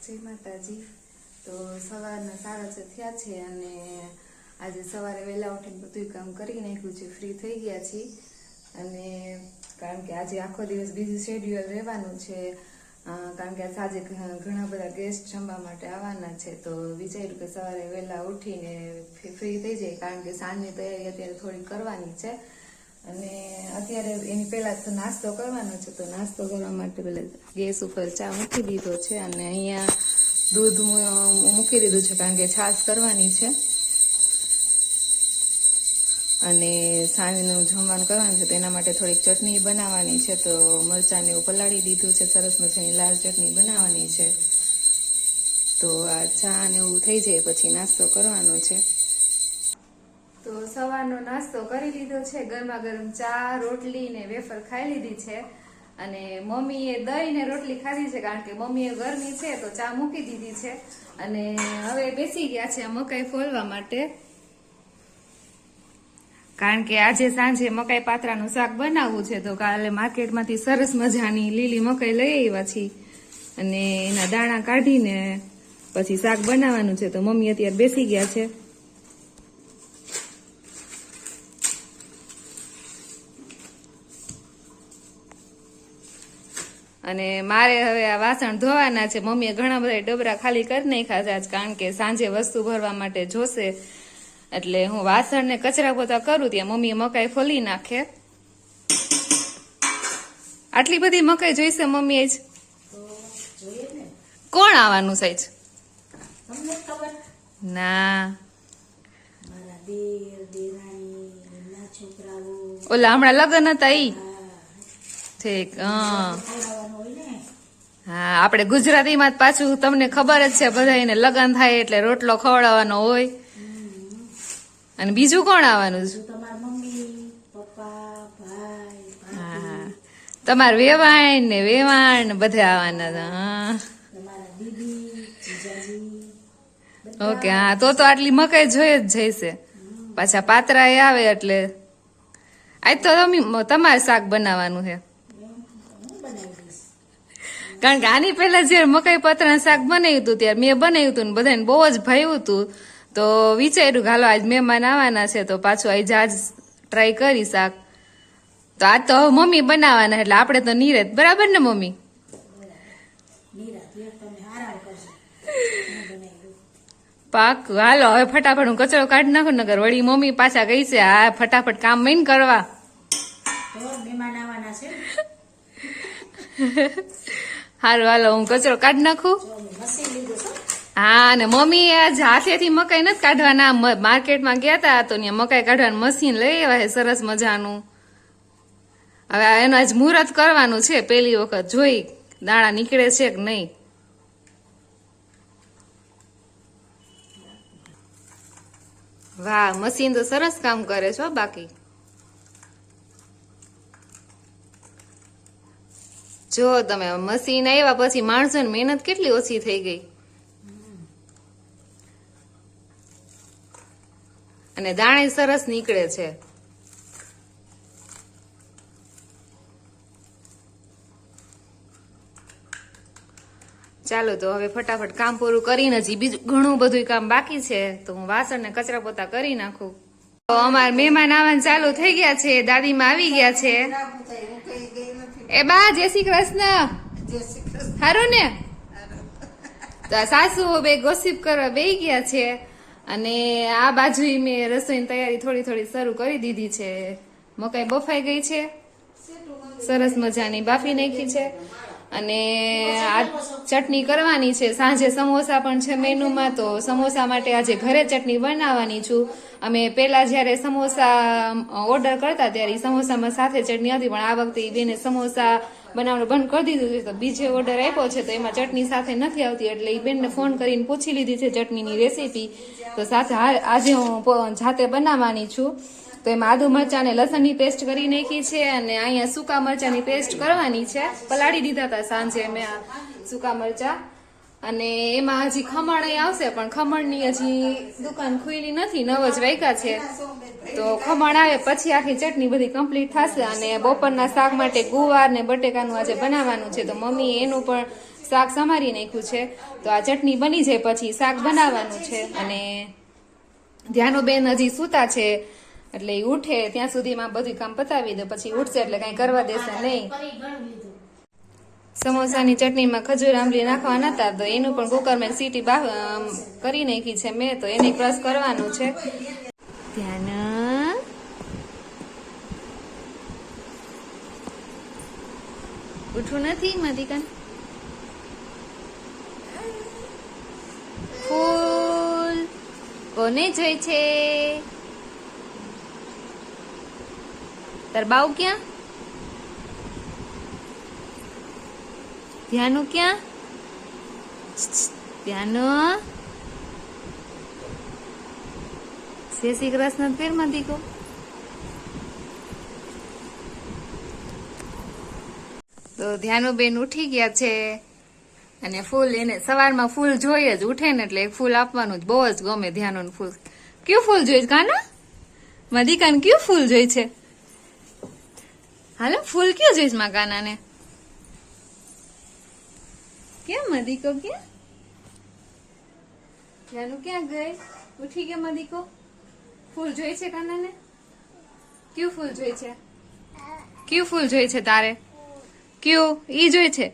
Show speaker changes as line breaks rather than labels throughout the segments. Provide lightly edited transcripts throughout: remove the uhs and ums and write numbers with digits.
જય માતાજી। તો સવારના 6:30 થયા છે અને આજે સવારે વહેલા ઉઠીને બધું કામ કરી નાખ્યું છે, ફ્રી થઈ ગયા છીએ। અને કારણ કે આજે આખો દિવસ બીજી શેડ્યુલ રહેવાનું છે, કારણ કે આજે ઘણા બધા ગેસ્ટ જમવા માટે આવવાના છે, તો વિચાર્યું કે સવારે વહેલા ઉઠીને ફ્રી થઈ જાય, કારણ કે સાંજની તૈયારી અત્યારે થોડી કરવાની છે અને અત્યારે એની પહેલા તો નાસ્તો કરવાનો છે। તો નાસ્તો કરવા માટે પહેલા ગેસ ઉપર ચા મૂકી દીધો છે અને અહીંયા દૂધ મૂકી દીધું છે, કારણ કે છાશ કરવાની છે અને સાંજનું જમવાનું કરવાનું છે, તો એના માટે થોડીક ચટણી બનાવવાની છે। તો મરચાંને એવું પલાળી દીધું છે, સરસ મજાની લાલ ચટણી બનાવવાની છે। તો આ ચા ને એવું થઈ જાય પછી નાસ્તો કરવાનો છે। તો સવારનો નાસ્તો કરી લીધો છે, ગરમા ગરમ ચા, રોટલી ને વેફર ખાઈ લીધી છે અને મમ્મીએ દહીં ને રોટલી ખાધી છે, કારણ કે મમ્મીએ ગરમી છે તો ચા મૂકી દીધી છે અને હવે બેસી ગયા છે મકાઈ ફોલવા માટે, કારણ કે આજે સાંજે મકાઈ પાત્રાનું શાક બનાવવું છે। તો કાલે માર્કેટમાંથી સરસ મજાની લીલી મકાઈ લઈ આવ્યા છીએ અને એના દાણા કાઢીને પછી શાક બનાવવાનું છે। તો મમ્મી અત્યારે બેસી ગયા છે અને મારે હવે આ વાસણ ધોવાના છે। મમ્મીએ ઘણા બધા ડબરા ખાલી કરી નાખ્યા છે, કારણ કે સાંજે વસ્તુ ભરવા માટે જોશે, એટલે હું વાસણ ને કચરા પોતા કરું ત્યાં મમ્મીએ મકાઈ ફોલી નાખે। આટલી બધી મકાઈ જોઈશે મમ્મી? જ કોણ આવવાનું સાઈજ? ના, ઓલા હમણાં લગ્ન હતા ઈ? ઠીક, હા, આપણે ગુજરાતીમાં પાછું તમને ખબર જ છે, બધાને લગ્ન થાય એટલે રોટલો ખવડાવવાનો હોય। અને બીજું કોણ આવવાનું છે? હા, તમારે વેવાણ ને વેવાણ ને બધા આવવાના હતા। ઓકે, હા, તો આટલી મકાઈ જોઈ જ જઈશે, પાછા પાત્રા એ આવે એટલે આજ તો તમારે શાક બનાવવાનું છે, કારણ કે આની પહેલા જયારે મકાઈ પાત્રાનું શાક બનાવ્યું હતું ત્યારે મેં બનાવ્યું હતું ને બધાને બહુ જ ભાવ્યું હતું, તો વિચાર્યું કે હાલો આજ મહેમાન આવવાના છે તો પાછું આજ ટ્રાય કરી શાક। તો આજ તો હવે મમ્મી બનાવવાના એટલે આપણે તો નિરાત, બરાબર ને મમ્મી? પાક, હાલો હવે ફટાફટ હું કચરો કાઢી નાખું, નગર વળી મમ્મી પાછા ગઈ છે હા ફટાફટ કામ મહીન કરવા। હારું, હાલો હું કચરો કાઢી નાખું। હા, અને મમ્મી આજ હાથેથી મકાઈ નથી કાઢવાના, માર્કેટમાં ગયા હતા તો ત્યાં મકાઈ કાઢવાનું મશીન લઈ આવ્યા છે સરસ મજાનું। હવે એનું આજ મુહૂર્ત કરવાનું છે, પેલી વખત જોઈ દાણા નીકળે છે કે નહીં। વાહ, મશીન તો સરસ કામ કરે છે બાકી જો તમે મશીન આવ્યા પછી માણસોની મહેનત કેટલી ઓછી થઈ ગઈ અને દાણે સરસ નીકળે છે। ચાલો તો હવે ફટાફટ કામ પૂરું કરીને, હજી બીજું ઘણું બધું કામ બાકી છે, તો હું વાસણ ને કચરા પોતા કરી નાખું। તો અમારા મહેમાન આવવાનું ચાલુ થઈ ગયા છે, દાદીમાં આવી ગયા છે। એ બા, જય શ્રી કૃષ્ણ। હારું ને? તો સાસુ બે ગોસિપ કરવા બેહી ગયા છે અને આ બાજુ મેં રસોઈની તૈયારી થોડી થોડી શરૂ કરી દીધી છે। મકાઈ બફાઈ ગઈ છે, સરસ મજાની બાફી નાખી છે અને આ ચટણી કરવાની છે। સાંજે સમોસા પણ છે મેનુમાં, તો સમોસા માટે આજે ઘરે ચટણી બનાવવાની છું। અમે પેલા જયારે સમોસા ઓર્ડર કરતા ત્યારે સમોસામાં સાથે ચટણી હતી, પણ આ વખતે બેને સમોસા બનાવવાનું બંધ કરી દીધું છે, તો બીજે ઓર્ડર આપ્યો છે તો એમાં ચટણી સાથે નથી આવતી, એટલે એ બેનને ફોન કરીને પૂછી લીધી છે ચટણીની રેસીપી, તો સાથે આજે હું જાતે બનાવવાની છું। તો એમાં આદુ મરચા અને લસણની પેસ્ટ કરી નાખી છે અને અહીંયા સૂકા મરચાની પેસ્ટ કરવાની છે, પલાળી દીધા હતા સાંજે મેં સૂકા મરચા, અને એમાં હજી ખમણ આવશે, પણ ખમણની હજી દુકાન ખુલી નથી, 9 જ વાગ્યા છે, તો ખમણ આવે પછી આખી ચટણી બધી કમ્પ્લીટ થશે। અને બપોરના શાક માટે ગુવાર ને બટેકાનું આજે બનાવવાનું છે, તો મમ્મી એનું પણ શાક સમારી નાખ્યું છે. તો આ ચટણી બની જાય પછી શાક બનાવવાનું છે. અને ધ્યાનુબેન હજી સૂતા છે એટલે ઈ ઉઠે ત્યાં સુધીમાં બધું કામ પતાવી દે, પછી ઉઠશે એટલે કઈ કરવા દેશે નહીં. સમોસાની ચટણીમાં ખજૂર આંબલી નાખવા નતા તો એનું પણ કુકરમાં સીટી કરી નાખી છે મેં, તો એને ક્રશ કરવાનું છે. ધ્યાન ઉઠવું નથી મધિકન. ફૂલ કોને જોઈ છે? તાર બાઉ ક્યાં? ધ્યાનું ક્યાં? ધ્યાનો જય શ્રી કૃષ્ણ ફેર દીકો. તો ધ્યાનુબેન ઉઠી ગયા છે અને ફૂલ એને સવારમાં ફૂલ જોઈએ જ, ઉઠે ને એટલે એક ફૂલ આપવાનું જ બહુ જ ગમે ધ્યાનું ફૂલ. કયું ફૂલ જોઈ કાના? મધિકાન કયું ફૂલ જોઈ છે? હાલો ફૂલ કયું જોઈશ માં કાના ને? ક્યાં મધિકો ક્યાં? ધ્યાનું ક્યાં ગઈ? ઉઠી ગયા મધિકો? ફૂલ જોઈ છે કાના ને? કયું ફૂલ જોઈ છે? કયું ફૂલ જોઈ છે તારે? કયું ઈ જોઈ છે?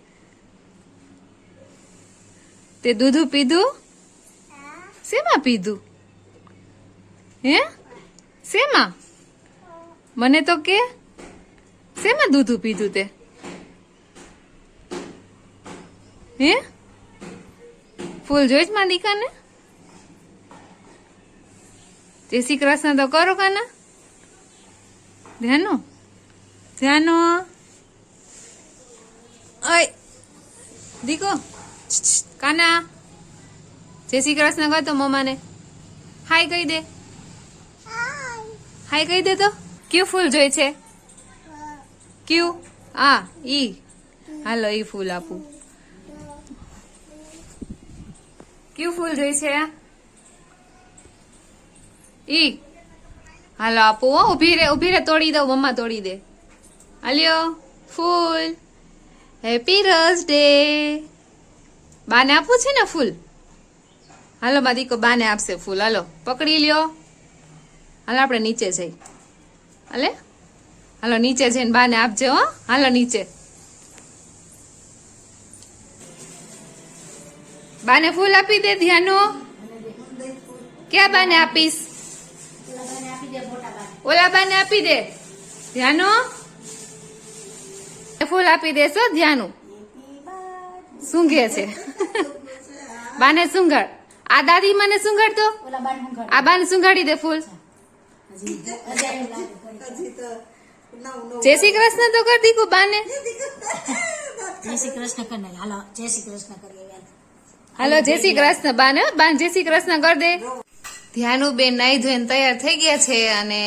તે દૂધ પીધું? શેમાં પીધું? હે શેમાં? મને તો કે શેમાં દૂધ પીધું તે? હે ફૂલ જોઈશ માં દીકાને? જય શ્રી કૃષ્ણ તો કરો કાના. ધ્યાનો ધ્યાનો ઓય દીકો કાના જય શ્રી કૃષ્ણ કહો તો મમ્માને. હાય કહી દે, હાય કહી દે. તો કયું ફૂલ જોઈ છે? કયું? આ ઈ હાલો ઈ ફૂલ આપું. કયું ફૂલ જોઈ છે? ઈ હાલો આપો. ઉભી રે તોડી દો, મમ્મા તોડી દે. હાલ્યો ફૂલ. Happy rose day. બાને આપવું છે ને ફૂલ? હાલો માં દીકો બાને આપશે ફૂલ. હાલો પકડી લ્યો. હાલો આપણે નીચે જઈ. હાલો નીચે જઈને બાને આપજે હો. હાલો નીચે. બાને ફૂલ આપી દે ધ્યાનો. ક્યાં બાને આપીશ? ઓલા બાને આપી દે ધ્યાનો. ફૂલ આપી દેશો ધ્યાનું. સૂંઘે છે બાને સુંઘાડ. આ દાદી મને સુંઘાડ તો. આ બાને સુંઘાડી દે ફૂલ. જય શ્રી કૃષ્ણ તો કર દીકુ બાને.
જય શ્રી કૃષ્ણ કર. હાલો જય શ્રી કૃષ્ણ કરીએ.
હાલો જય શ્રી કૃષ્ણ બાને. બાને જય શ્રી કૃષ્ણ કર દે. ધ્યાનુબેન નાઈ ધોઈને તૈયાર થઈ ગયા છે અને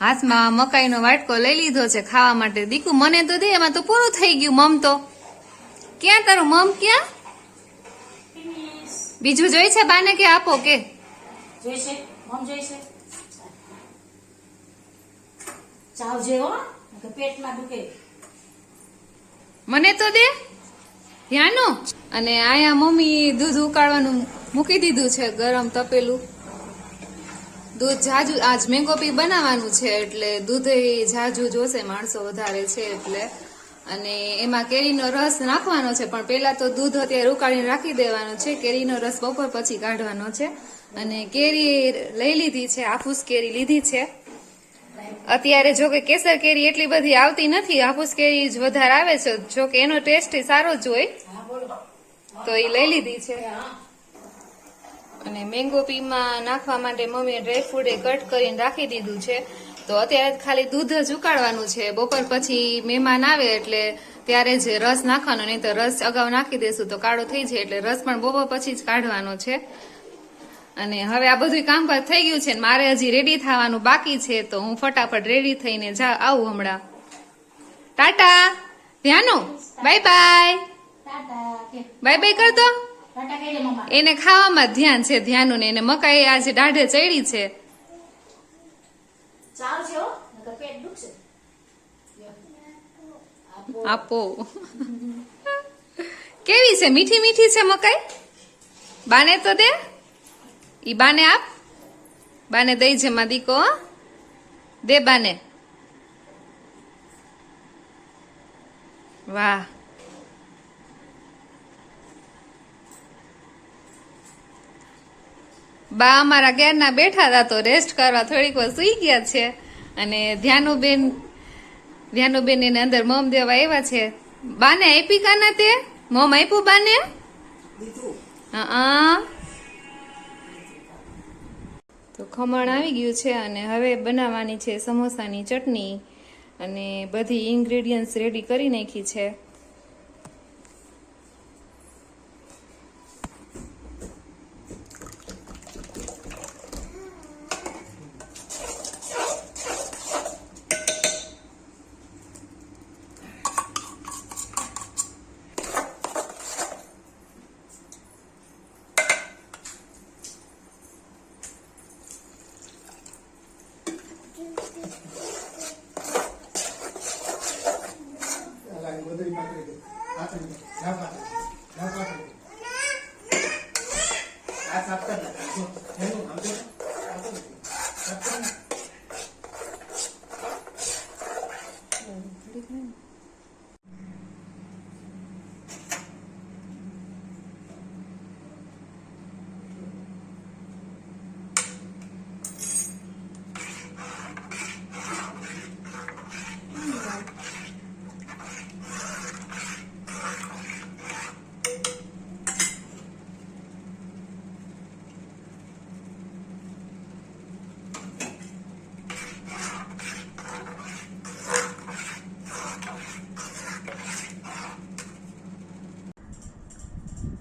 હાથમાં મકાઈનો વાટકો લઈ લીધો છે ખાવા માટે. દીકુ મને તો દે, એમાં તો પૂરું થઈ ગયું. મમ તો ક્યાં? તારું મમ ક્યાં? બીજું જોઈ છે બાને કે આપો કે?
જોઈશે મમ જોઈશે. ચાવ જેવો પેટમાં દુખે.
મને તો દે ધ્યાનો. અને આયા મમ્મી દૂધ ઉકાળવાનું મૂકી દીધું છે ગરમ તપેલું. દૂધ જાજુ આજ મેંગો પી બનાવવાનું છે એટલે દૂધ જાજુ જોશે, માણસો વધારે છે એટલે. અને એમાં કેરીનો રસ નાખવાનો છે, પણ પેલા તો દૂધ અત્યારે ઉકાળીને રાખી દેવાનું છે. કેરીનો રસ બપોર પછી કાઢવાનો છે. અને કેરી લઈ લીધી છે, હાફૂસ કેરી લીધી છે. અત્યારે જો કે કેસર કેરી એટલી બધી આવતી નથી, હાફૂસ કેરી જ વધારે આવે છે. જો કે એનો ટેસ્ટ સારો જ હોય તો એ લઈ લીધી છે. અને મેંગો પીમાં નાખવા માટે મમ્મીએ ડ્રાયફ્રૂટ કટ કરીને રાખી દીધું છે. તો અત્યારે ખાલી દૂધ જ ઉકાળવાનું છે. બપોર પછી મહેમાન આવે એટલે ત્યારે જ રસ નાખવાનો, નહીં તો રસ અગાઉ નાખી દેશું તો કાળો થઈ જાય. એટલે રસ પણ બપોર પછી જ કાઢવાનો છે. અને હવે આ બધું કામકાજ થઈ ગયું છે, મારે હજી રેડી થવાનું બાકી છે. તો હું ફટાફટ રેડી થઈને આવું હમણાં. ટાટા ધ્યાનો. Bye bye. બાય બાય કર દો. એને ખાવામાં ધ્યાન છે ધ્યાનું ને. એને મકાઈ આજે દાઢે ચડી છે. આપો કેવી છે? મીઠી મીઠી છે મકાઈ. બાને તો દે. ઈ બાને આપ. બાને દઈ છે માં દીકો. હો? દે બાને. વાહ. બા અમારા ઘેરના બેઠા હતા તો રેસ્ટ કરવા થોડીક વાર સુઈ ગયા છે. અને ધ્યાનુબેન એને અંદર મમ દેવા આવ્યા છે. બાને આપી કાના તે મમ આપ્યું બાને. હા. તો ખમણ આવી ગયું છે અને હવે બનાવવાની છે સમોસાની ચટણી અને બધી ઇન્ગ્રેડિયન્ટ્સ રેડી કરી નાખી છે.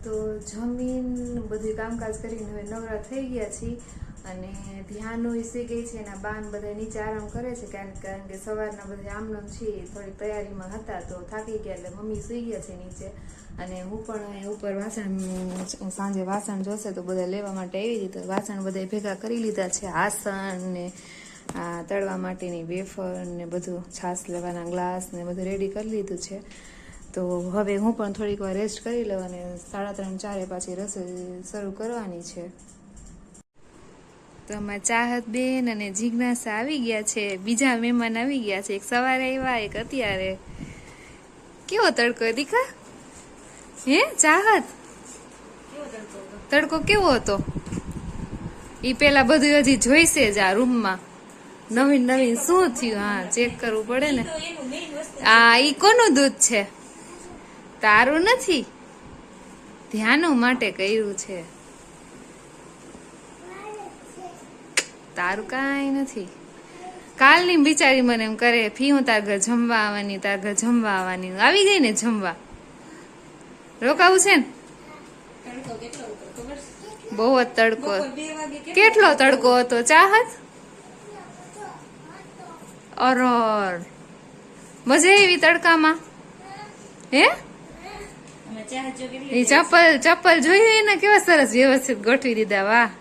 તો જમીન બધું કામકાજ કરીને હવે નવરા થઈ ગયા છીએ અને ધ્યાનો સુઈ ગઈ છે એના બાન બધા નીચે આરામ કરે છે કારણ કે સવારના બધા આમનો છે થોડીક તૈયારીમાં હતા તો થાકી ગયા એટલે મમ્મી સુઈ ગયા છે નીચે અને હું પણ ઉપર વાસણ સાંજે વાસણ જોશે તો બધા લેવા માટે આવી હતી તો વાસણ બધા ભેગા કરી લીધા છે. આસન ને આ તળવા માટેની વેફર ને બધું છાશ લેવાના ગ્લાસ ને બધું રેડી કરી લીધું છે. તો હવે હું પણ થોડીક વાર રેસ્ટ કરી લઉં અને 3:30-4 પાછી રસોઈ શરૂ કરવાની છે. તો અમારા ચાહત બેન અને જિજ્ઞાસા આવી ગયા છે. બીજા મહેમાન આવી ગયા છે. એક સવારે આવ્યા, એક અત્યારે. કેવો તડકો દીકા? હે ચાહત? તડકો કેવો હતો? ઈ પેલા બધું હજી જોઈશે જ આ રૂમમાં. નવીન શું થયું? હા, ચેક કરવું પડે ને. આ ઈ કોનું દૂધ છે? તારું નથી, ધ્યાનો માટે કર્યું છે. તારું કાંઈ નથી. કાલની બિચારી મને એમ કરે ફી હું તાર ઘર જમવા આવવાની, તાર ઘર જમવા આવવાની. આવી ગઈ ને જમવા. રોકાવું છે ને? બહુ જ તડકો. કેટલો તડકો હતો ચાહત? અરર, મજા આવી તડકામાં? હે? એ ચપ્પલ જોઈ ને કેવા સરસ વ્યવસ્થિત ગોઠવી દીધા. વાહ,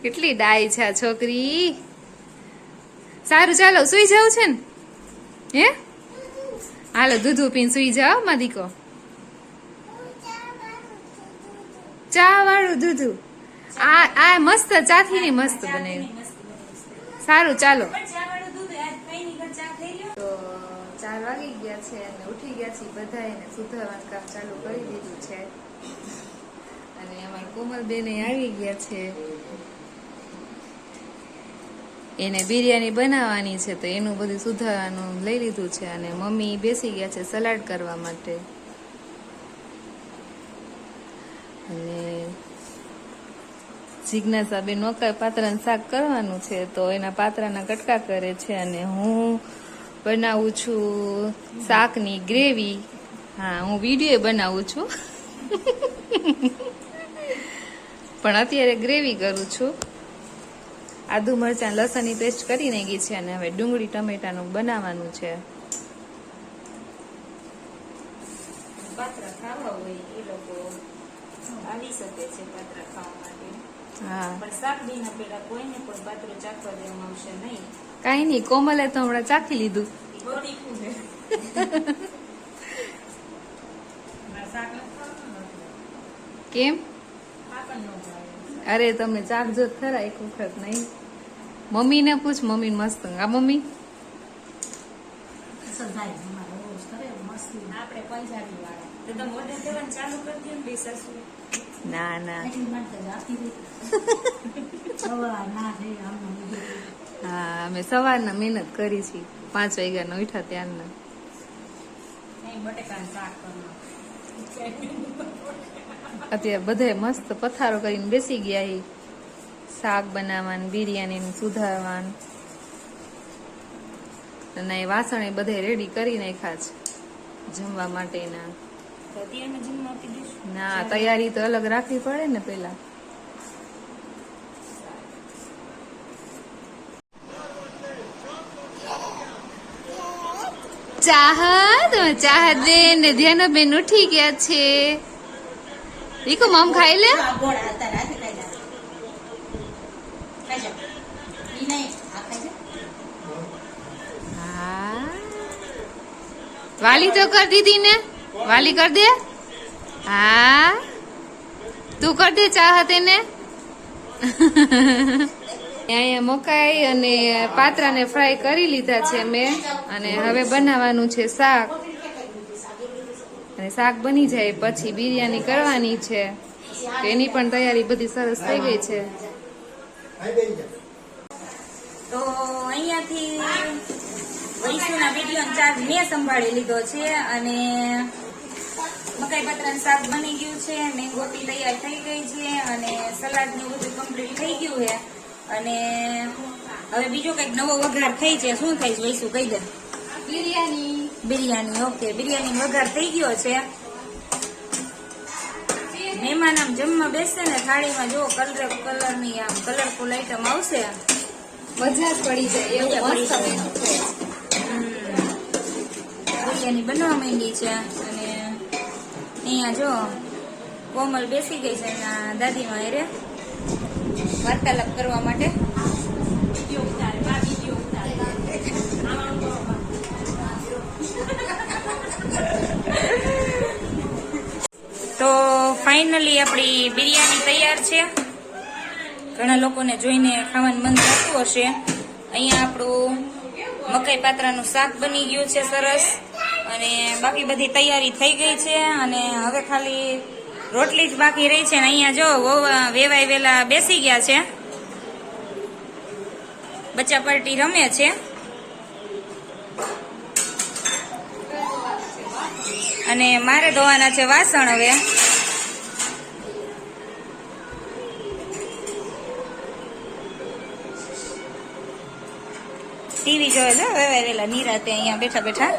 કેટલી ડાય છે આ છોકરી. સારું ચાલો સુઈ જાવ છે ને? હે હાલો દૂધ પીને સુઈ જાવ માં દીકો. ચા વાળું દૂધ આ મસ્ત ચાથી ની મસ્ત બનાવ્યું. સારું ચાલો. તો 4 વાગી ગયા છે અને ઉઠી ગયા છે બધા એને સુધારવાનું કામ ચાલુ કરી દીધું છે અને અમારા કોમલબેન આવી ગયા છે. એને બિરયાની બનાવવાની છે તો એનું બધું સુધારવાનું લઈ લીધું છે અને મમ્મી બેસી ગયા છે સલાડ કરવા માટે. અને જિજ્ઞાસાબેન મકાઈ પાત્રાનું શાક કરવાનું છે તો એના પાત્રાના કટકા કરે છે અને હું બનાવું છું શાકની ગ્રેવી. હા, હું વિડીયો બનાવું છું પણ અત્યારે ગ્રેવી કરું છું. આદુ મરચાં લસણની પેસ્ટ કરી નાખી છે અને હવે ડુંગળી ટમેટાનું બનાવવાનું છે.
પાત્રા ખાવા હોય એ લોકો આવી શકે છે પાત્રા ખાવા માટે.
હા,
પણ શાક દીના પેલા કોઈને પણ પાત્રો ચાખવા દેવામાં આવશે નહીં.
કાંઈ નહીં, કોમલે તો હમણાં ચાખી લીધું. કેમ? અરે તમે ચાખજો ખરા એક વખત નહીં. મમ્મીને પૂછ, મમ્મી મસ્ત. આ મમ્મી
અસર થાય અમારે રોજ કરે મસ્તી.
આપણે પંજાબી વાળા તો તમે ઓર્ડર દેવાનું ચાલુ કરી દો ને બે સાસુ.
ના ના
એટલી માટે જ આપી દે. સવાર ના થઈ આમને લીધું.
હા અમે સવારના મહેનત કરી છે 5 વાગ્યાનો ઉઠ્યા ત્યારના.
નહીં બટેકાનું શાક કરવાનું.
અત્યારે બધાય મસ્ત પથારો કરીને બેસી ગયા છે. શાક બનાવવાનું, બિરયાની સુધારવાનું અને એ વાસણ બધે રેડી કરી નાખ્યા છે જમવા માટેના.
તો અત્યારમાં જમવા આપી દઈશું.
ના તૈયારી તો અલગ રાખવી પડે ને પેલા. ચાહત દે ને ધ્યાન બેન ઉઠી ગયા છે. રીકો મમ ખાઈ લે.
આ ગોળ અત્યારે હાથે ખાઈ જા. ખાઈ જા. ઈ નહીં, આ ખાઈ જા.
હા વાલી તો કર દીધી ને. વાલી કર દે. હા તું કર દે ચાહત એને. અહીંયા મકાઈ અને પાત્રાને ફ્રાય કરી લીધા છે મેં અને હવે બનાવવાનું છે શાક. અને શાક બની જાય પછી બિરયાની કરવાની છે. તો એની પણ તૈયારી બધી સરસ થઈ ગઈ છે.
તો અહીંયાથી વૈશુના વિડીયો ચાર્જ મેં સંભાળી લીધો છે અને મકાઈ પાત્રાનું શાક બની ગયું છે, મેંગોટી તૈયાર થઈ ગઈ છે અને સલાડ ને બધું કમ્પ્લીટ થઈ ગયું છે. અને હવે બીજો કઈક નવો વઘાર થઈ છે. શું થાય છે વૈશુ કહી દે. બિરયાની. ઓકે, બિરયાની વઘાર થઈ ગયો છે. મહેમાન આમ જમવા બેસશે ને થાળીમાં જો કલરની આમ કલરફુલ આઈટમ આવશે.
મજા જ પડી જાય એવું મસ્ત menu છે.
બિરયાની બનવા માંડી છે અને અહીંયા જો કોમલ બેસી ગઈ છે એના દાદીમાં હારે વાર્તાલાપ કરવા માટે. તો ફાઇનલી આપણી બિરયાની તૈયાર છે. ઘણા લોકોને જોઈને ખાવાનું મન થતું હશે. અહીંયા આપણું મકાઈ પાત્રાનું શાક બની ગયું છે સરસ અને બાકી બધી તૈયારી થઈ ગઈ છે અને હવે ખાલી રોટલી જ બાકી રહી છે. ને અહીંયા જો વેવાય વેલા બેસી ગયા છે, બચ્ચા પાર્ટી રમે છે. અને મારે ધોવાના છે વાસણ. હવે ટીવી જોવે છે વેવાય વેલા નિરાતે અહીંયા બેઠા બેઠા.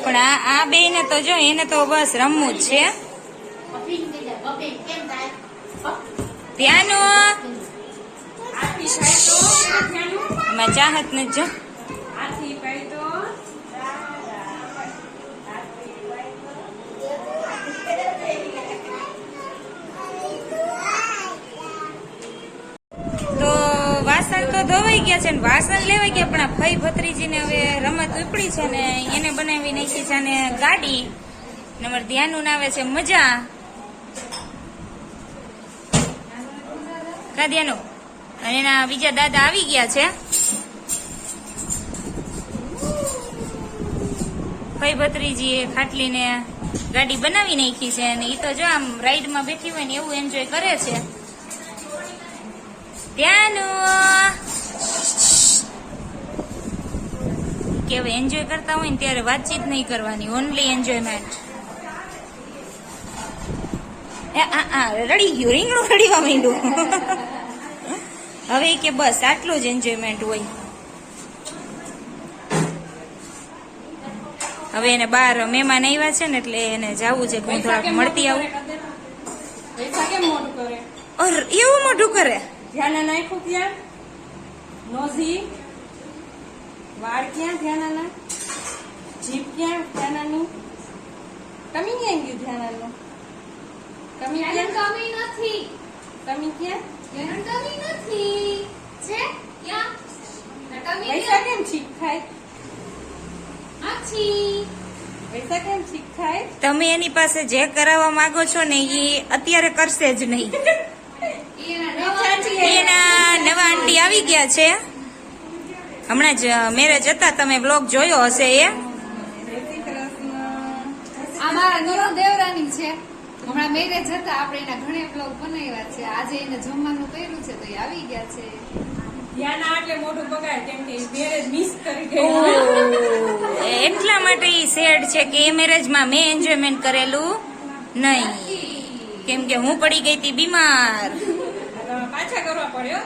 પણ આ બે ને તો જો એને તો બસ રમવું જ છે. ત્યાંનો આમાં ચાહત ને જો તો વાસણ તો ધોવાઈ ગયા છે ને વાસણ લેવાઈ ગયા પણ આ ફઈ ભત્રીજીને હવે રમત ઉપડી છે ને એને બનાવી નાખી છે અને ગાડી નંબર ધ્યાનનું આવે છે મજા. કા ધ્યાનું અને એના બીજા દાદા આવી ગયા છે. ફઈ ભત્રીજીએ ખાટલીને ગાડી બનાવી નાખી છે અને એ તો જો આમ રાઈડમાં બેઠી હોય ને એવું એન્જોય કરે છે. કે હવે એન્જોય કરતા હોય ને ત્યારે વાતચીત નહીં કરવાની, ઓનલી એન્જોયમેન્ટ. રડી ગયું, રીંગણું રડીવા માંડ્યું. હવે કે બસ આટલું જ એન્જોયમેન્ટ હોય. હવે એને બહાર મહેમાન આવ્યા છે ને એટલે એને જવું છે કે હું થોડાક મળતી આવું. એવું મોઢું કરે.
ધ્યાન નાખ્યું ક્યાં? નોઝી વાળ ક્યાં ધ્યાનાના? જીભ ક્યાં ધ્યાનાની? કમી ક્યાં ગયું ધ્યાનાનું? કમી ક્યાં?
કમી નથી.
કમી ક્યાં?
કમી નથી છે ક્યાં?
પૈસા કેમ છીક થાય? પૈસા કેમ છીક થાય?
તમે એની પાસે જે કરાવવા માંગો છો ને એ અત્યારે કરશે જ નહીં. એના નવા આંટી આવી ગયા છે. હમણાં જ મેરેજ હતા, તમે બ્લોગ જોયો હશે. એ
જય શ્રી કૃષ્ણ.
આ મારા નરો દેવરાની છે. હમણાં મેરેજ હતા, આપણે એના ઘણા બ્લોગ બનાવ્યા છે. આજે એને જમવાનું કર્યું છે તો એ આવી ગયા છે.
ધ્યાના એટલે મોઢું બગાડ કેમ કે મેરેજ મિસ કરી ગઈ.
એટલા માટે ઈ સેડ છે કે એ મેરેજમાં મેં એન્જોયમેન્ટ કરેલું નહીં, કેમ કે હું પડી ગઈ હતી બીમાર.
પાછા કરવા પડ્યો.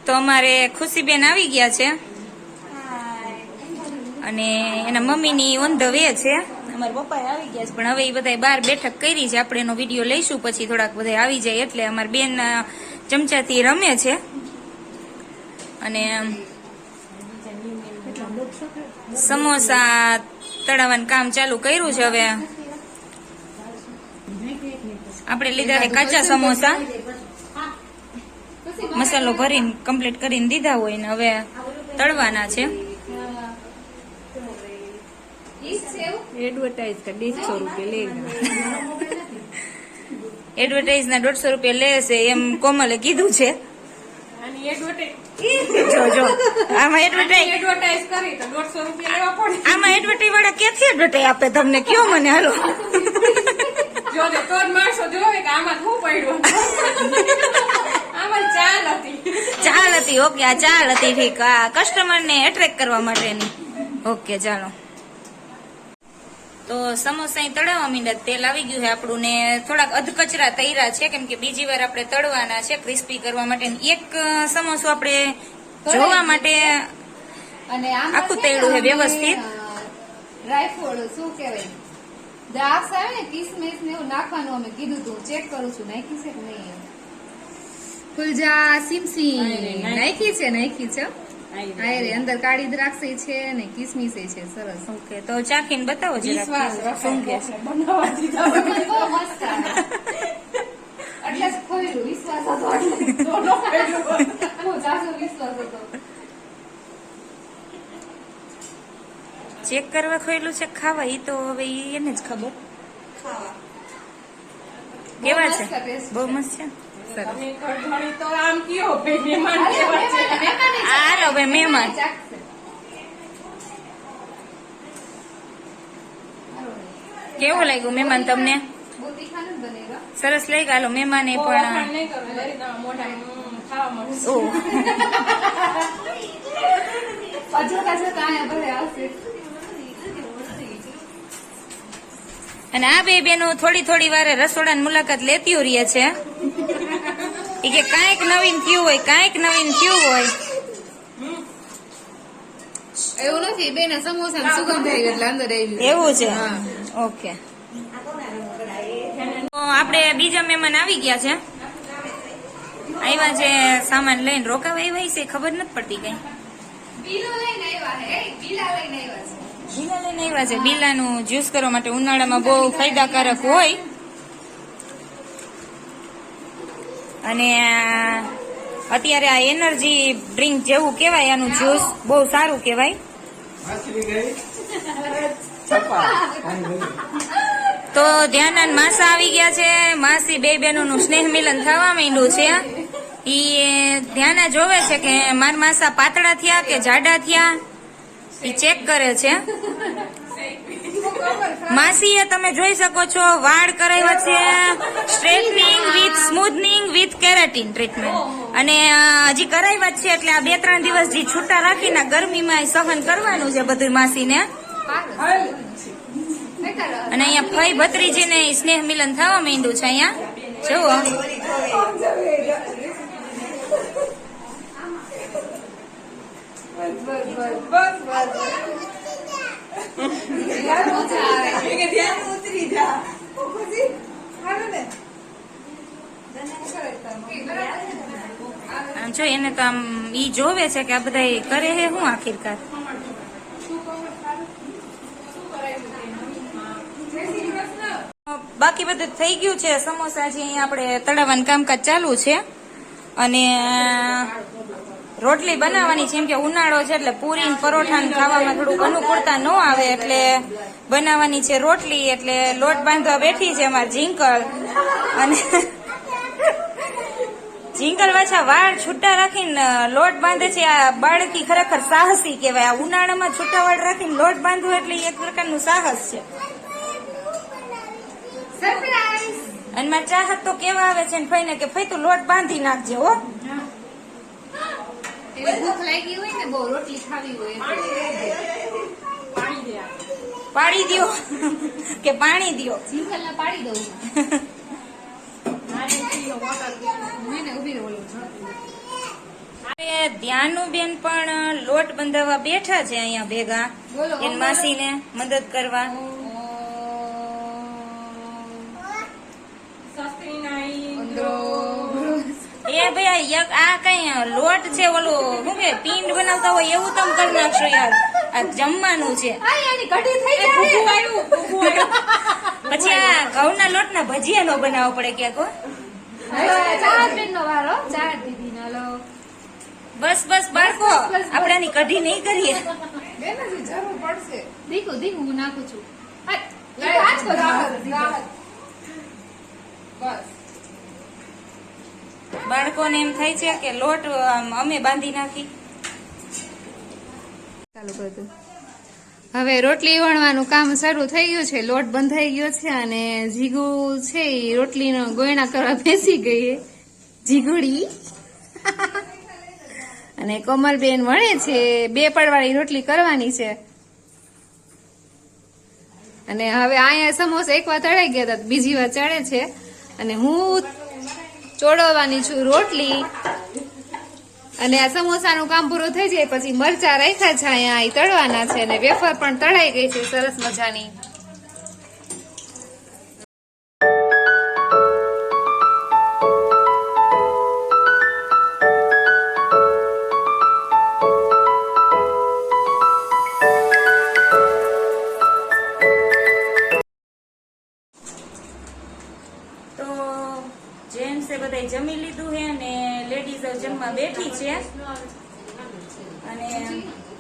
તો અમારે ખુશીબેન આવી ગયા છે અને એના મમ્મીની ઓન ધ વે છે. અમારા પપ્પા આવી ગયા છે પણ હવે એ બધા બહાર બેઠક કરી છે. આપણે એનો વિડીયો લઈશું પછી થોડાક બધા આવી જાય એટલે. અમારી બેન ચમચાથી રમે છે અને સમોસા તળાવવાનું કામ ચાલુ કર્યું છે. હવે આપણે લીધા છે કાચા સમોસા, મસાલો ભરીને કમ્પ્લીટ કરીને દીધા હોય ને હવે તળવાના છે.
એડવર્ટાइज का 150 रुपये लेगा.
એડવર્ટાઇઝ ના 150 રૂપિયા લે છે એમ કોમલે કીધું છે.
અને એડવર્ટાइज
જો આમાં એડવર્ટાઇઝ
કરી તો 150 રૂપિયા લેવા પડે.
આમાં એડવર્ટાઇઝ વાળા ક્યાંથી એડવર્ટાઇઝ આપે તમને? કયો મને હાલો.
જો દે તો જ માણસો જોવે કે આમાં શું પડ્યું. આમાં ચાલ હતી.
ચાલ હતી. ઓકે, આ ચાલ હતી. ઠીક. આ કસ્ટમર ને એટ્રેક્ટ કરવા માટેની. ઓકે, ચાલો. તો સમોસા અહીં તળાવવા માંડ્યા. તેલ આવી ગયું છે આપણું ને થોડાક અધકચરા તૈરા છે કેમ કે બીજી વાર આપણે તળવાના છે ક્રિસ્પી કરવા માટે. એક સમોસું આપણે જોવા માટે
અને
આખું તળ્યું છે વ્યવસ્થિત.
ડ્રાયફ્રૂટ શું કહેવાય, દ્રાક્ષ આવે ને કિસમિસ ને એવું નાખવાનું અમે કીધું તું. ચેક કરું છું નાખી છે કે નહીં એમ. ફુલજા સિમસી નાખી છે. હા રે, અંદર કાળી દ્રાક્ષ છે ને કિસમિસ છે. સરસ.
ઓકે, તો ચાખીને બતાવો જરા.
વિશ્વાસ
શું કે
રખાય બનાવવા દીધા.
બહુ મસ્ત આવે. એટલે જ ખોયલું. વિશ્વાસ હતો એટલે.
દોનો પડ્યો.
બહુ જાજો વિશ્વાસ હતો.
ચેક કરવા ખોયેલું છે ખાવા ઈ તો હવે ઈ એને જ ખબર. કેવા
મસ્ત
છે?
taste
બહુ મસ્ત છે. સરસ.
તમે કડધાણી તો આમ કયો ભાઈ મહેમાન
અરે,
કેવા છે.
મહેમાને
આ લો ભાઈ મહેમાન.
ચાખશે.
કેવું લાગ્યું મહેમાન તમને?
બહુ તીખા નથી બનેગા.
સરસ લાગ્યા. હાલો મહેમાને
બહુ
પણ
વખાણ નહીં કરો. લઈ દો મોઢામાં. ખાવા મળશે.
ઓહ.
જોતા જોતા અહીંયા ભલે આવશે.
અને આ બે બેનો થોડી થોડી વારે રસોડાની મુલાકાત લેતી રહે છે. ઈ કે કાંઈક નવીન થયું હોય, કાંઈક નવીન થયું હોય.
એવું નથી, બેને સમોસા ને સુગંધ આવી એટલે અંદર આવી.
એવું છે.
હા.
ઓકે. તો આપણે બીજા મહેમાન આવી ગયા છે. આવ્યા છે સામાન લઈને. રોકાવા આવ્યા છે ખબર નથી પડતી કઈ.
બિલો લઈને આવ્યા હે, બિલા લઈને આવ્યા છે.
બીલા લઈને આવ્યા છે. બીલાનું જ્યુસ કરવા માટે ઉનાળામાં બહુ ફાયદાકારક હોય અને અત્યારે આ એનર્જી ડ્રિંક જેવું કહેવાય. આનું જ્યુસ બહુ સારું કહેવાય. તો ધ્યાન માસા આવી ગયા છે. માસી બે બહેનોનું સ્નેહ મિલન થવા માંડ્યું છે. ઈ ધ્યાના જોવે છે કે મારા માસા પાતળા થયા કે જાડા થયા. ઈ ચેક કરે છે. માસીએ તમે જોઈ શકો છો વાળ કરાવ્યા છે straightening with smoothening with keratin treatment. અને હજી કરાવ્યા જ છે એટલે આ 2-3 દિવસ જે છૂટા રાખીને ગરમીમાં સહન કરવાનું છે બધું માસીને. અને અહીંયા ફઈ ભત્રીજીને સ્નેહ મિલન થવા માંડ્યું છે. અહીંયા જુઓ. આમ જો એને તો આમ ઈ જોવે છે કે આ બધા કરે હે હું આખિરકાર. બધું થઈ ગયું છે. સમોસા છે અહીંયા આપણે તળાવવાનું કામકાજ ચાલુ છે અને રોટલી બનાવવાની છે. એમ કે ઉનાળો છે એટલે પૂરી ને પરોઠા ને ખાવામાં થોડુંક અનુકૂળતા ન આવે એટલે બનાવવાની છે રોટલી. એટલે લોટ બાંધવા બેઠી છે અમારી જીંકલ અને જીંકલ પાછા વાળ છૂટા રાખીને લોટ બાંધે છે. આ બાળકી ખરેખર સાહસી કહેવાય. આ ઉનાળામાં છૂટા વાળ રાખીને લોટ બાંધવું એટલે એક પ્રકારનું સાહસ છે.
સરપ્રાઈઝ.
અને મારા ચાહત તો કેવા આવે છે ને ફઈને કે ફઈ તું લોટ બાંધી નાખજે હો.
એને ભૂખ લાગી હોય ને બહુ રોટલી ખાવી હોય
પાડી દ્યો કે પાણી દ્યો.
જીંકલ ના પાડી દઉં મેં ઉભી રહું.
હવે ધ્યાનુબેન પણ લોટ બંધાવવા બેઠા છે અહીંયા ભેગા
બોલો,
એન માસીને મદદ કરવા. એ ભાઈ આ કઈ લોટ છે ઓલું શું કે પિંડ બનાવતા હોય એવું તમે કરી નાખશો યાર. આ જમવાનું છે.
કઢી થઈ જાય.
પછી આ ઘઉંના લોટના ભજીયા નો બનાવવો પડે ક્યાંક હો.
ચાર બેન નો વારો. ચાર દીદી નો લો.
બસ બસ બાળકો આપણે આની કઢી નહીં કરીએ.
જરૂર પડશે. દીકું દીકું હું નાખું છું. આજ કરો. બસ
બાળકોને એમ થાય છે કે લોટ અમે બાંધી નાખી.
ચાલુ કરી દઉં. હવે રોટલી વણવાનું કામ શરૂ થઈ ગયું છે. લોટ બંધાઈ ગયો છે અને જીગુ છે એ રોટલીનો ગોયણા કરવા બેસી ગઈ. જીગુડી અને કોમલબેન વણે છે. 2 પડવાળી રોટલી કરવાની છે. અને હવે અહીંયા સમોસા એકવાર તળાઈ ગયા હતા, બીજી વાર ચડે છે. અને હું ચોળવવાની છું રોટલી. અને આ સમોસાનું કામ પૂરું થઈ જાય પછી મરચા રાખ્યા છે અહીંયા એ તળવાના છે. અને વેફર પણ તળાઈ ગઈ છે સરસ મજાની.
તો જેન્ટ્સે બધાય જમી લીધું છે અને લેડીઝો જમવા બેઠી છે. અને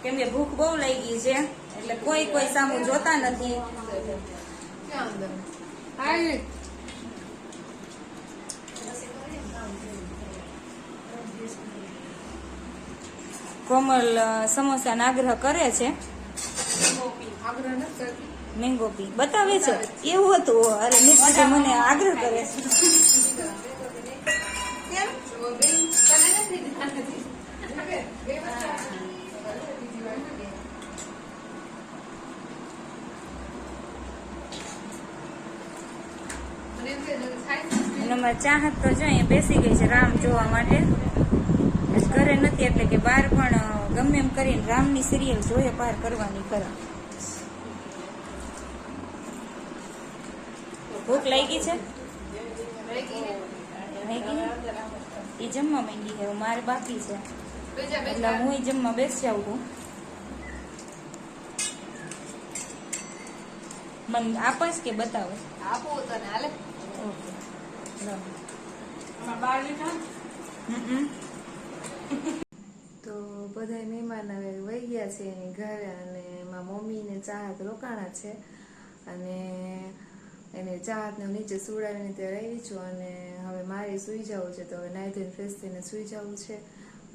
કેમ કે ભૂખ બહુ લાગી છે એટલે કોઈ સામું જોતા નથી. કોમલ સમોસાનો આગ્રહ કરે છે. મેંગો પી બતાવે છે એવું હતું. અરે નિકિ મને આગ્રહ કરે છે. અને અમારે ચાહત તો જો અહીંયા બેસી ગઈ છે રામ જોવા માટે. ઘરે નથી એટલે કે બહાર પણ ગમે એમ કરીને રામની સિરિયલ જોઈએ પાર કરવાની ખરા. ભૂખ લાગી છે એ જમવા માંડી છે. મારે બાકી છે એટલે હું જમવા બેસ જાઉં છું. મને આપસ કે બતાવો?
આપો તને હાલે.
ઓકે
તો બધા મહેમાન હવે વહી ગયા છે એની ઘરે. અને એમાં મમ્મી ને ચાહત રોકાણા છે. અને એને ચાહતને નીચે સુવડાવીને ત્યારે આવી છું. અને હવે મારે સુઈ જવું છે. તો હવે નાઈ ધોઈને ફ્રેશ થઈને સુઈ જવું છે.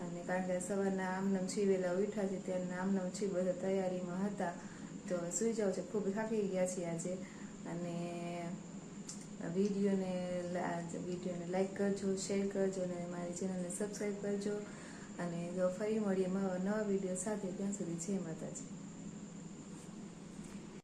અને કારણ કે સવારના આમનામ છીવેલા ઉઠ્યા છે ત્યારે આમનામ છી બધા તૈયારીમાં હતા. તો સુઈ જવું છે. ખૂબ થાકી ગયા છીએ આજે. અને વિડીયોને લાઈક કરજો, શેર કરજો અને મારી ચેનલને સબસ્ક્રાઈબ કરજો. અને જો ફરી મળીએ નવા વિડીયો સાથે, ત્યાં સુધી જય માતાજી.